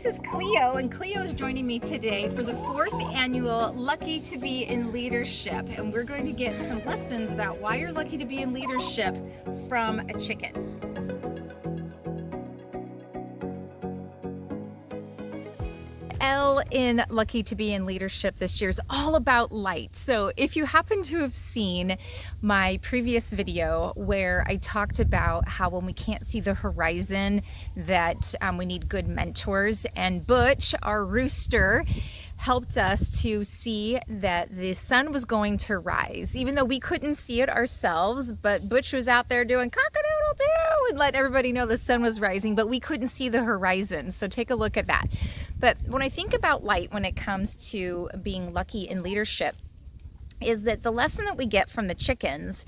this is Cleo, and Cleo is joining me today for the 4th annual Lucky to Be in Leadership. And we're going to get some lessons about why you're lucky to be in leadership from a chicken. L in Lucky to Be in Leadership this year is all about light. So if you happen to have seen my previous video where I talked about how when we can't see the horizon that we need good mentors, and Butch, our rooster, helped us to see that the sun was going to rise, even though we couldn't see it ourselves. But Butch was out there doing cock-a-doodle-doo and letting everybody know the sun was rising, but we couldn't see the horizon. So take a look at that. But when I think about light when it comes to being lucky in leadership, is that the lesson that we get from the chickens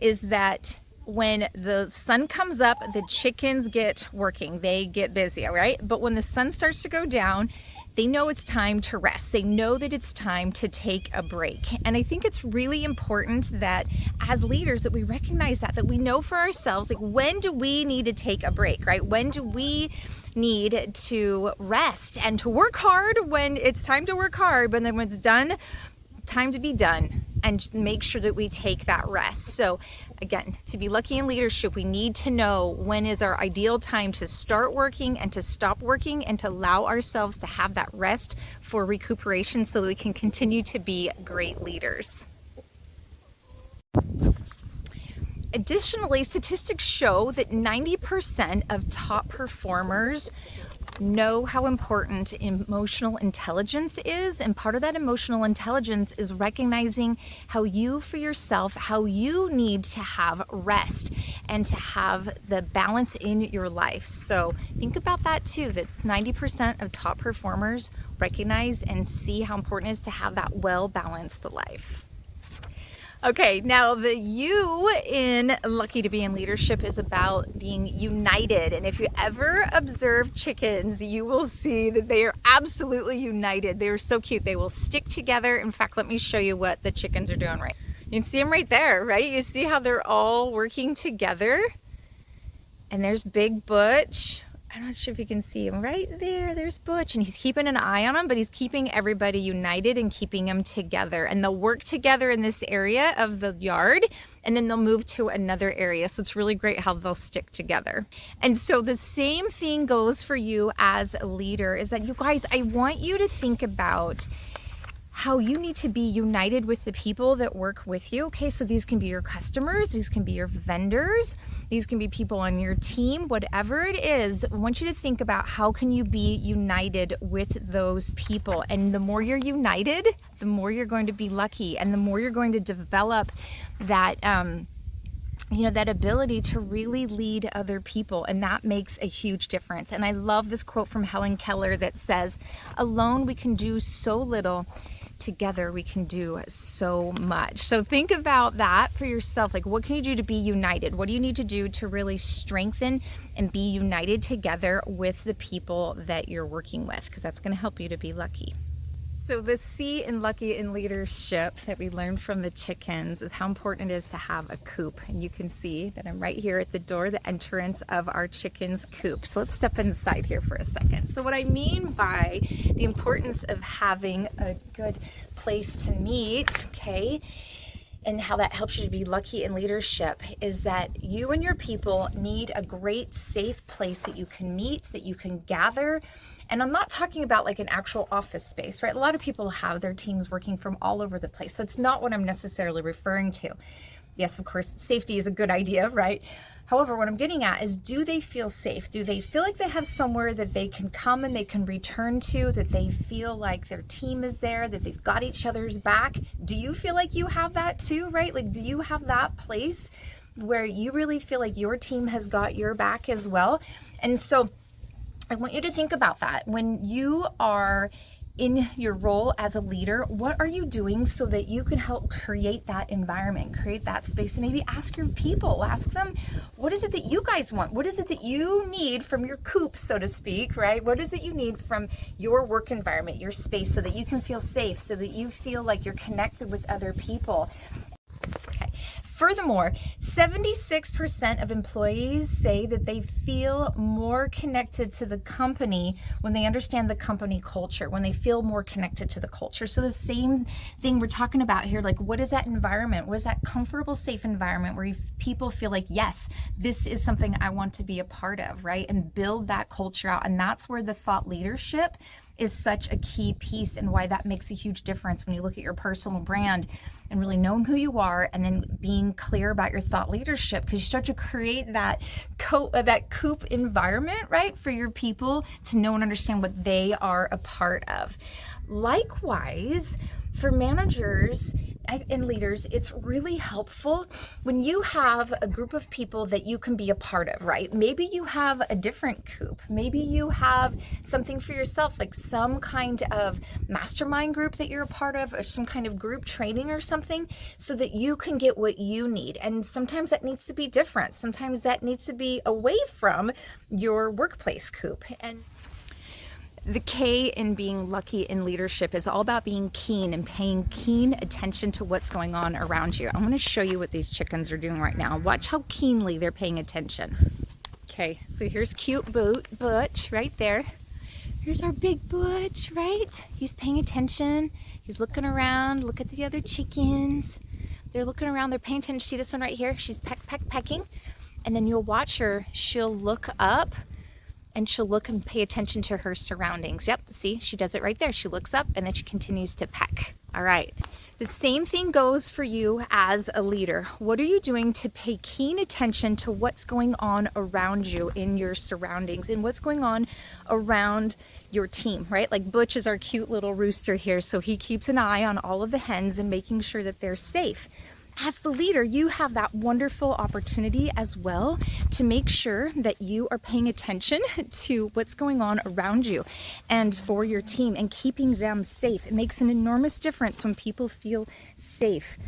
is that when the sun comes up, the chickens get working, they get busy, all right? But when the sun starts to go down, they know it's time to rest. They know that it's time to take a break. And I think it's really important that as leaders that we recognize that we know for ourselves, like, when do we need to take a break, right? When do we need to rest and to work hard when it's time to work hard, but then when it's done, time to be done, and make sure that we take that rest. So again, to be lucky in leadership, we need to know when is our ideal time to start working and to stop working, and to allow ourselves to have that rest for recuperation so that we can continue to be great leaders. Additionally, statistics show that 90% of top performers know how important emotional intelligence is, and part of that emotional intelligence is recognizing how you for yourself, how you need to have rest and to have the balance in your life. So think about that too, that 90% of top performers recognize and see how important it is to have that well-balanced life. Okay, now the U in Lucky to Be in Leadership is about being united. And if you ever observe chickens, you will see that they are absolutely united. They are so cute. They will stick together. In fact, let me show you what the chickens are doing right. You can see them right there, right? You see how they're all working together. And there's Big Butch. I'm not sure if you can see him right there. There's Butch, and he's keeping an eye on him, but he's keeping everybody united and keeping them together. And they'll work together in this area of the yard, and then they'll move to another area. So it's really great how they'll stick together. And so the same thing goes for you as a leader, is that you guys, I want you to think about how you need to be united with the people that work with you. Okay, so these can be your customers, these can be your vendors, these can be people on your team, whatever it is. I want you to think about how can you be united with those people. And the more you're united, the more you're going to be lucky, and the more you're going to develop that that ability to really lead other people, and that makes a huge difference. And I love this quote from Helen Keller that says, "Alone we can do so little, together we can do so much." So think about that for yourself. Like, what can you do to be united? What do you need to do to really strengthen and be united together with the people that you're working with? Because that's going to help you to be lucky. So the C in Lucky in Leadership that we learned from the chickens is how important it is to have a coop. And you can see that I'm right here at the door, the entrance of our chickens' coop. So let's step inside here for a second. So what I mean by the importance of having a good place to meet, okay, and how that helps you to be lucky in leadership, is that you and your people need a great, safe place that you can meet, that you can gather. And I'm not talking about like an actual office space, right? A lot of people have their teams working from all over the place. That's not what I'm necessarily referring to. Yes, of course, safety is a good idea, right? However, what I'm getting at is, do they feel safe? Do they feel like they have somewhere that they can come and they can return to, that they feel like their team is there, that they've got each other's back? Do you feel like you have that too, right? Like, do you have that place where you really feel like your team has got your back as well? And so I want you to think about that. When you are in your role as a leader, what are you doing so that you can help create that environment, create that space? And maybe ask your people, ask them, what is it that you guys want? What is it that you need from your coop, so to speak, right? What is it you need from your work environment, your space, so that you can feel safe, so that you feel like you're connected with other people? Okay. Furthermore, 76% of employees say that they feel more connected to the company when they understand the company culture, when they feel more connected to the culture. So the same thing we're talking about here, like what is that environment? What is that comfortable, safe environment where people feel like, yes, this is something I want to be a part of, right? And build that culture out. And that's where the thought leadership is such a key piece, and why that makes a huge difference when you look at your personal brand and really knowing who you are and then being clear about your thought leadership, because you start to create that Coop environment, right, for your people to know and understand what they are a part of. Likewise, for managers and leaders, it's really helpful when you have a group of people that you can be a part of, right? Maybe you have a different Coop. Maybe you have something for yourself, like some kind of mastermind group that you're a part of, or some kind of group training or something, so that you can get what you need. And sometimes that needs to be different. Sometimes that needs to be away from your workplace Coop. And the K in being lucky in leadership is all about being keen and paying keen attention to what's going on around you. I'm going to show you what these chickens are doing right now. Watch how keenly they're paying attention. Okay, so here's cute Butch right there. Here's our big Butch, right? He's paying attention. He's looking around. Look at the other chickens. They're looking around. They're paying attention. See this one right here? She's pecking. And then you'll watch her. She'll look up and she'll look and pay attention to her surroundings. Yep, see, she does it right there. She looks up and then she continues to peck. All right. The same thing goes for you as a leader. What are you doing to pay keen attention to what's going on around you in your surroundings and what's going on around your team, right? Like Butch is our cute little rooster here, so he keeps an eye on all of the hens and making sure that they're safe. As the leader, you have that wonderful opportunity as well to make sure that you are paying attention to what's going on around you and for your team and keeping them safe. It makes an enormous difference when people feel safe.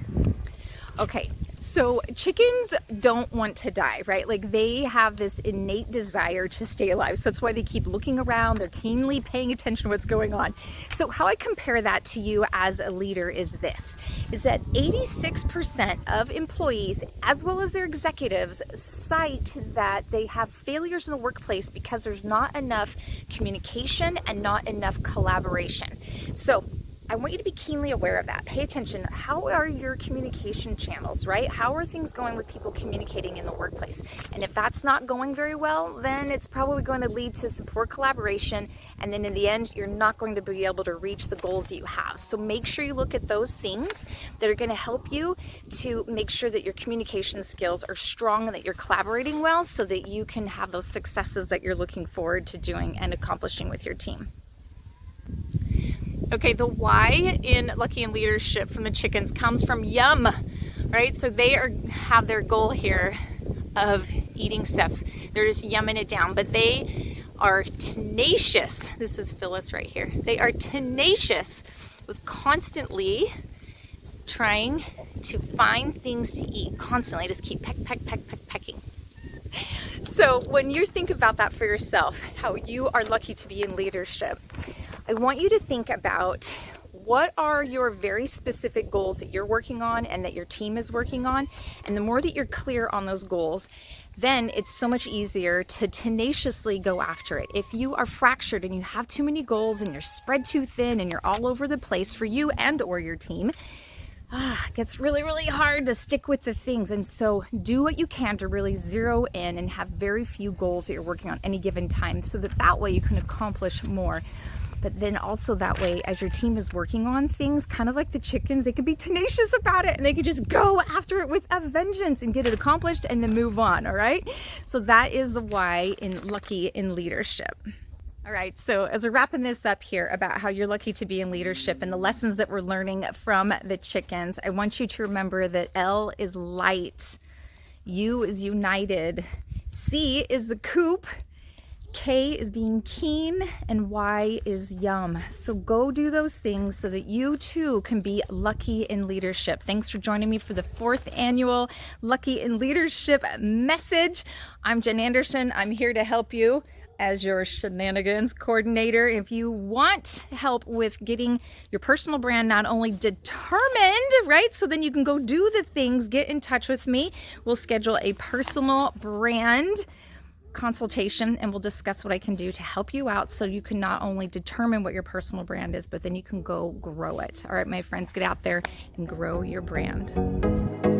Okay, so chickens don't want to die, right? Like they have this innate desire to stay alive. So that's why they keep looking around. They're keenly paying attention to what's going on. So how I compare that to you as a leader is this, is that 86% of employees, as well as their executives, cite that they have failures in the workplace because there's not enough communication and not enough collaboration. So I want you to be keenly aware of that. Pay attention. How are your communication channels, right? How are things going with people communicating in the workplace? And if that's not going very well, then it's probably going to lead to some poor collaboration. And then in the end, you're not going to be able to reach the goals that you have. So make sure you look at those things that are going to help you to make sure that your communication skills are strong and that you're collaborating well so that you can have those successes that you're looking forward to doing and accomplishing with your team. Okay, the Y in Lucky in Leadership from the chickens comes from yum, right? So they have their goal here of eating stuff. They're just yumming it down, but they are tenacious. This is Phyllis right here. They are tenacious with constantly trying to find things to eat. Constantly just keep pecking. So when you think about that for yourself, how you are lucky to be in leadership, I want you to think about what are your very specific goals that you're working on and that your team is working on. And the more that you're clear on those goals, then it's so much easier to tenaciously go after it. If you are fractured and you have too many goals and you're spread too thin and you're all over the place for you and or your team, it gets really, really hard to stick with the things. And so do what you can to really zero in and have very few goals that you're working on any given time so that way you can accomplish more. But then also that way, as your team is working on things, kind of like the chickens, they can be tenacious about it and they can just go after it with a vengeance and get it accomplished and then move on, all right? So that is the why in Lucky in Leadership. All right, so as we're wrapping this up here about how you're lucky to be in leadership and the lessons that we're learning from the chickens, I want you to remember that L is light, U is united, C is the coop, K is being keen, and Y is yum. So go do those things so that you too can be lucky in leadership. Thanks for joining me for the 4th annual Lucky in Leadership message. I'm Jen Anderson. I'm here to help you as your Shenanigans Coordinator. If you want help with getting your personal brand not only determined, right? So then you can go do the things, get in touch with me. We'll schedule a personal brand consultation and we'll discuss what I can do to help you out so you can not only determine what your personal brand is, but then you can go grow it. All right, my friends, get out there and grow your brand.